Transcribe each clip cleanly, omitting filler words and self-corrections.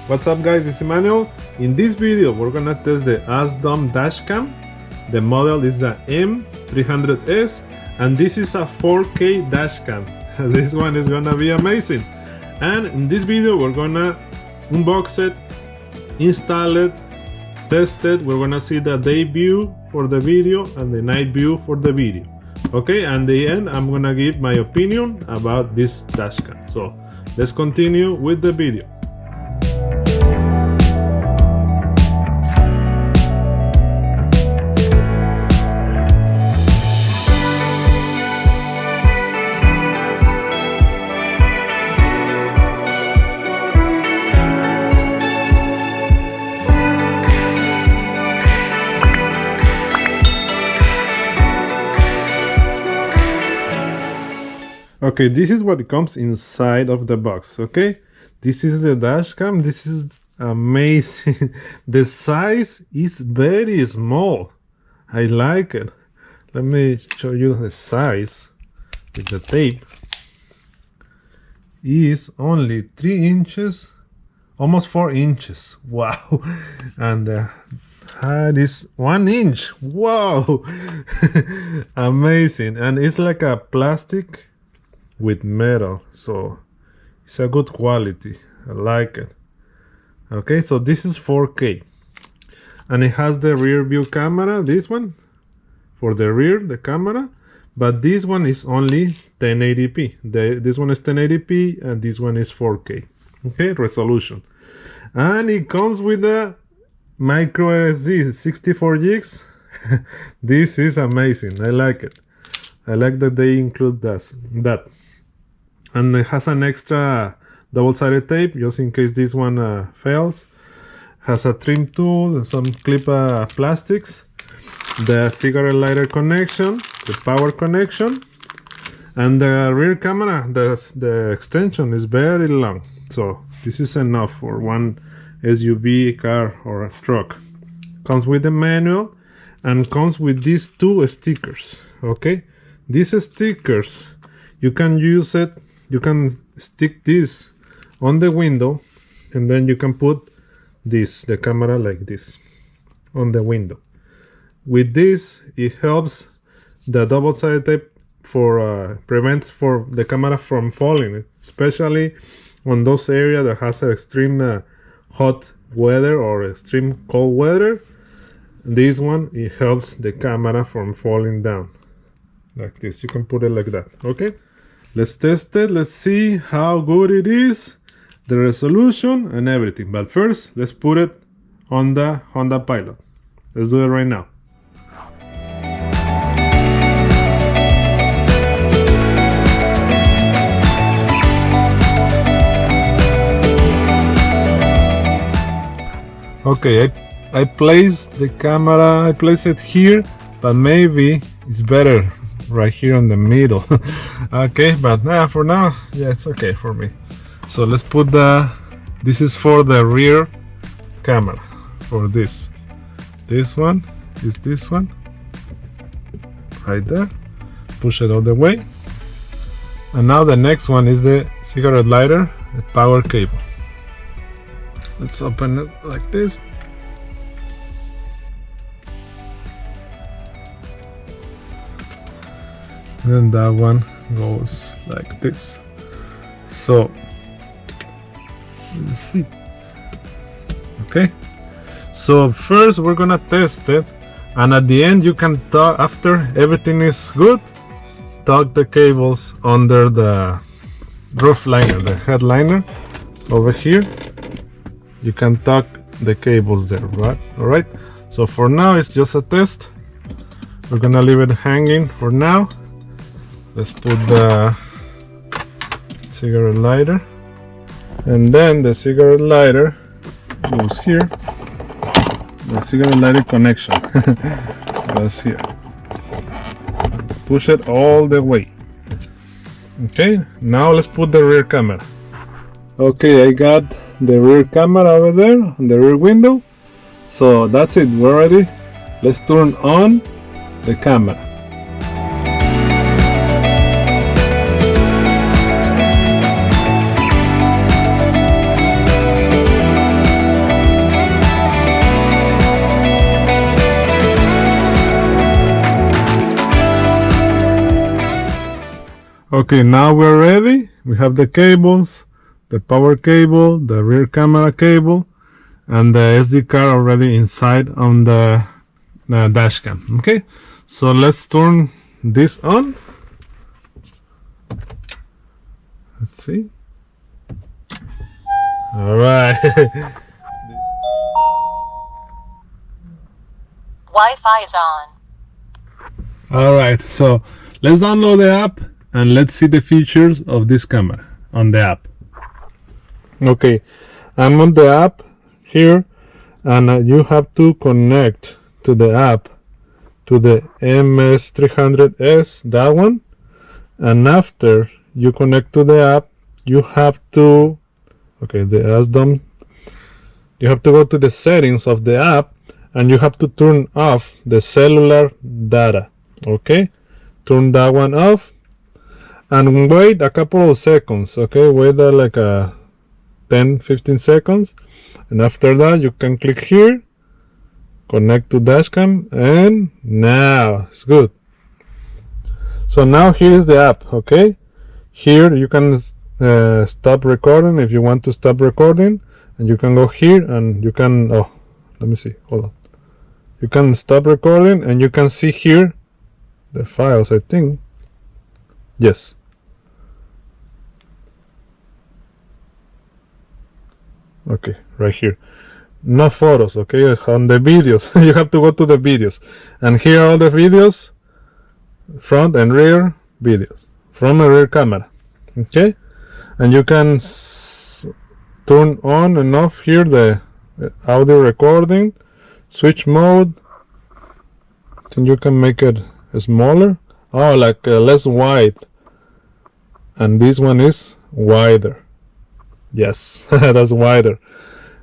What's up guys, it's Emmanuel. In this video we're gonna test the AZDOME Dash Cam. The model is the M300S and this is a 4K dash cam. This one is gonna be amazing. And in this video we're gonna unbox it, install it, test it. We're gonna see the day view for the video and the night view for the video. Okay, and at the end I'm gonna give my opinion about this dash cam. So let's continue with the video. Okay, this is what comes inside of the box. Okay, this is the dash cam. This is amazing. The size is very small. I like it. Let me show you the size with the tape. Is only 3 inches, almost 4 inches. Wow. And the height is 1 inch. Wow. Amazing. And it's like a plastic with metal, so it's a good quality. I like it. Okay, so this is 4K and it has the rear view camera, this one for the rear, the camera, but this one is only 1080p. This one is 1080p and this one is 4K. Okay, resolution. And it comes with a micro SD 64 gigs. This is amazing. I like it. I like that they include that. And it has an extra double-sided tape just in case this one fails. Has a trim tool and some clip plastics. The cigarette lighter connection, the power connection, and the rear camera. The extension is very long, so this is enough for one SUV, car, or a truck. Comes with the manual and comes with these 2 stickers. Okay, these stickers you can use it. You can stick this on the window and then you can put the camera like this on the window. With this, it helps the double-sided tape for prevents for the camera from falling, especially on those areas that has extreme hot weather or extreme cold weather. This one, it helps the camera from falling down like this. You can put it like that. Okay, let's test it. Let's see how good it is, the resolution and everything. But first, let's put it on the Honda Pilot. Let's do it right now. Okay, I placed the camera, I placed it here, but maybe it's better right here in the middle. Okay, but for now, yeah, it's okay for me. So let's put this is for the rear camera, for this one is this one right there. Push it all the way. And now the next one is the cigarette lighter, the power cable. Let's open it like this. And that one goes like this. So let's see. Okay, so first we're gonna test it, and at the end you can talk, after everything is good, tuck the cables under the roof liner, the headliner over here. You can tuck the cables there, right? All right, so for now it's just a test. We're gonna leave it hanging for now. Let's put the cigarette lighter, and then the cigarette lighter goes here. The cigarette lighter connection goes here. Push it all the way. Okay, now let's put the rear camera. Okay, I got the rear camera over there on the rear window. So that's it, we're ready. Let's turn on the camera. Okay, now we're ready. We have the cables, the power cable, the rear camera cable, and the SD card already inside on the dash cam. Okay, so let's turn this on. Let's see. All right. Wi-Fi is on. All right, so let's download the app and let's see the features of this camera on the app. Okay, I'm on the app here, and you have to connect to the app to the MS300S, that one. And after you connect to the app, you have to, okay, the AZDOME, you have to go to the settings of the app and you have to turn off the cellular data. Okay, turn that one off and wait a couple of seconds. Okay, wait like 10-15 seconds, and after that you can click here, connect to dashcam, and now it's good. So now here is the app. Okay, here you can stop recording if you want to stop recording, and you can go here and you can, oh, let me see, hold on, you can stop recording and you can see here the files, I think. Yes. Okay, right here. No photos, okay? On the videos, you have to go to the videos. And here are all the videos, front and rear videos, from a rear camera. Okay? And you can turn on and off here the audio recording, switch mode. Then you can make it smaller. Oh, like less wide. And this one is wider. Yes, that's wider.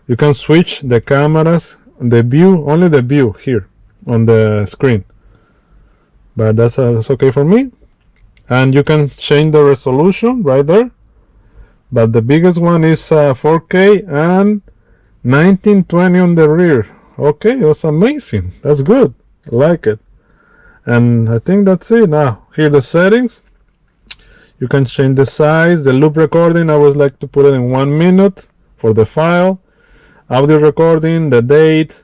You can switch the cameras, the view, only the view here on the screen. But that's okay for me. And you can change the resolution right there. But the biggest one is 4K and 1920 on the rear. Okay, that's amazing. That's good. I like it. And I think that's it. Now, here the settings. You can change the size, the loop recording. I always like to put it in 1 minute for the file. Audio recording, the date.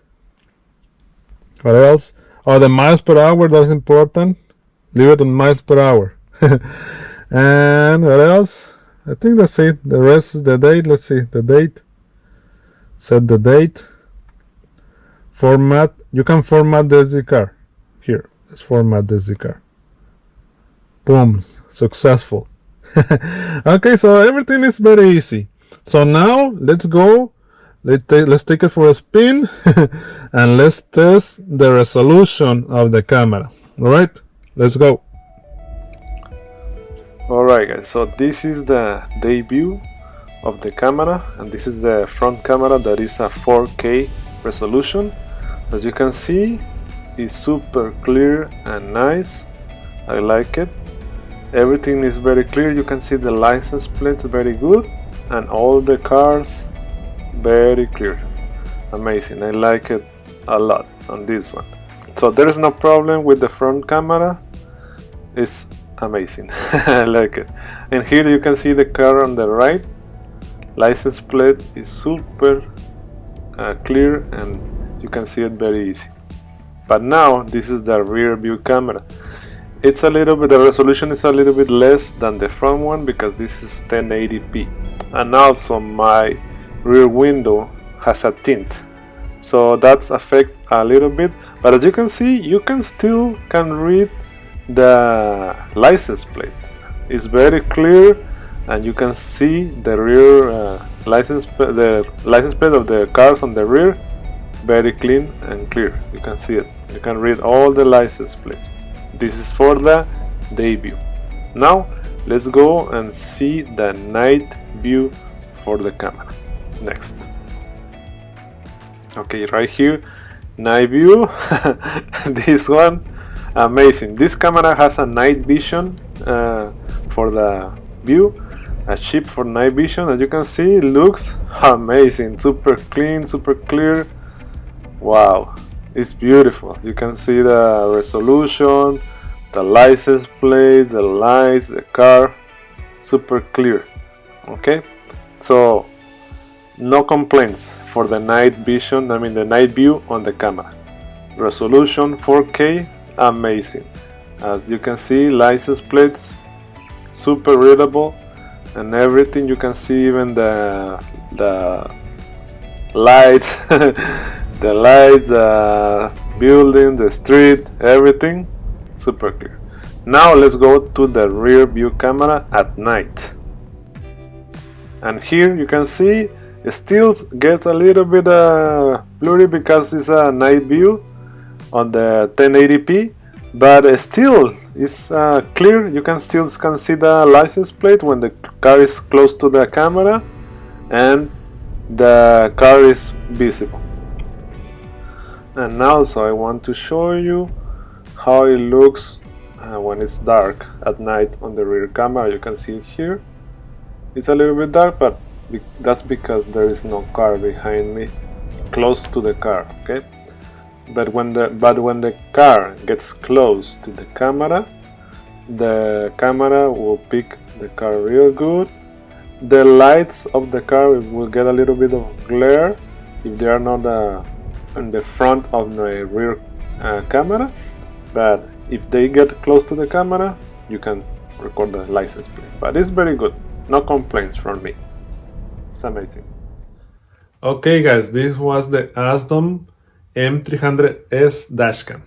What else? Oh, the miles per hour, that's important. Leave it on miles per hour. And what else? I think that's it. The rest is the date. Let's see, the date. Set the date. Format. You can format the SD card. Here, let's format the SD card. Boom, successful. Okay, so everything is very easy. So now let's go. Let's take it for a spin and let's test the resolution of the camera. All right, let's go. Alright guys, so this is the debut of the camera, and this is the front camera that is a 4K resolution. As you can see, it's super clear and nice. I like it. Everything is very clear. You can see the license plates very good, and all the cars very clear. Amazing. I like it a lot on this one. So there is no problem with the front camera. It's amazing. I like it. And here you can see the car on the right. License plate is super clear and you can see it very easy. But now this is the rear view camera. It's a little bit, the resolution is a little bit less than the front one because this is 1080p, and also my rear window has a tint, so that affects a little bit. But as you can see, you can still read the license plate. It's very clear, and you can see the rear license plate of the cars on the rear, very clean and clear. You can see it. You can read all the license plates. This is for the day view. Now let's go and see the night view for the camera. Next. Okay, right here, night view. This one, amazing. This camera has a night vision for the view, a chip for night vision. As you can see, it looks amazing, super clean, super clear. Wow, it's beautiful. You can see the resolution, the license plates, the lights, the car, super clear. Okay, so no complaints for the night vision, I mean the night view on the camera. Resolution 4K, amazing. As you can see, license plates super readable and everything. You can see even the lights, the lights, the building, the street, everything super clear. Now let's go to the rear view camera at night. And here you can see it still gets a little bit blurry because it's a night view on the 1080p, but still it's clear. You can still see the license plate when the car is close to the camera and the car is visible. And now, so I want to show you how it looks when it's dark at night on the rear camera. You can see here it's a little bit dark, but that's because there is no car behind me close to the car. Okay, but when the car gets close to the camera will pick the car real good. The lights of the car will get a little bit of glare if they are not in the front of the rear camera, but if they get close to the camera you can record the license plate. But it's very good, no complaints from me. It's amazing. Okay guys, this was the AZDOME M300S Dash Cam.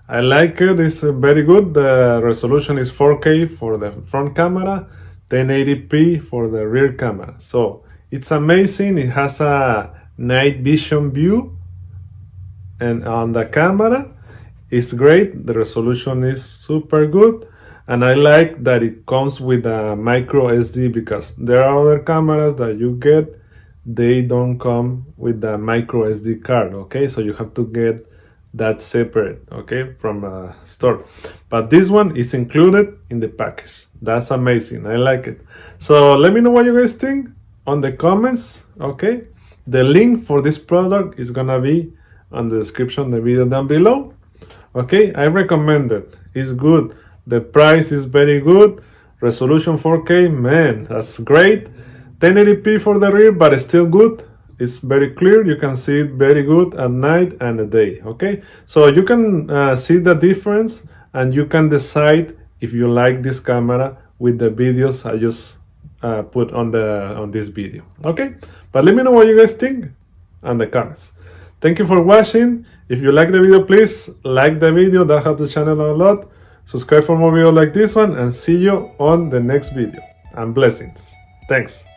I like it, it's very good. The resolution is 4K for the front camera, 1080p for the rear camera. So it's amazing. It has a night vision view, and on the camera it's great. The resolution is super good, and I like that it comes with a micro SD, because there are other cameras that you get, they don't come with the micro SD card. Okay, so you have to get that separate, okay, from a store, but this one is included in the package. That's amazing, I like it. So let me know what you guys think on the comments. Okay, the link for this product is gonna be on the description of the video down below. Okay, I recommend it, it's good, the price is very good, resolution 4K, man, that's great. 1080p for the rear, but it's still good. It's very clear, you can see it very good at night and at day. Okay, so you can see the difference, and you can decide if you like this camera with the videos I just put on this video. Okay, but let me know what you guys think in the comments. Thank you for watching. If you like the video, please like the video, that helps the channel a lot. Subscribe for more videos like this one, and see you on the next video. And blessings. Thanks.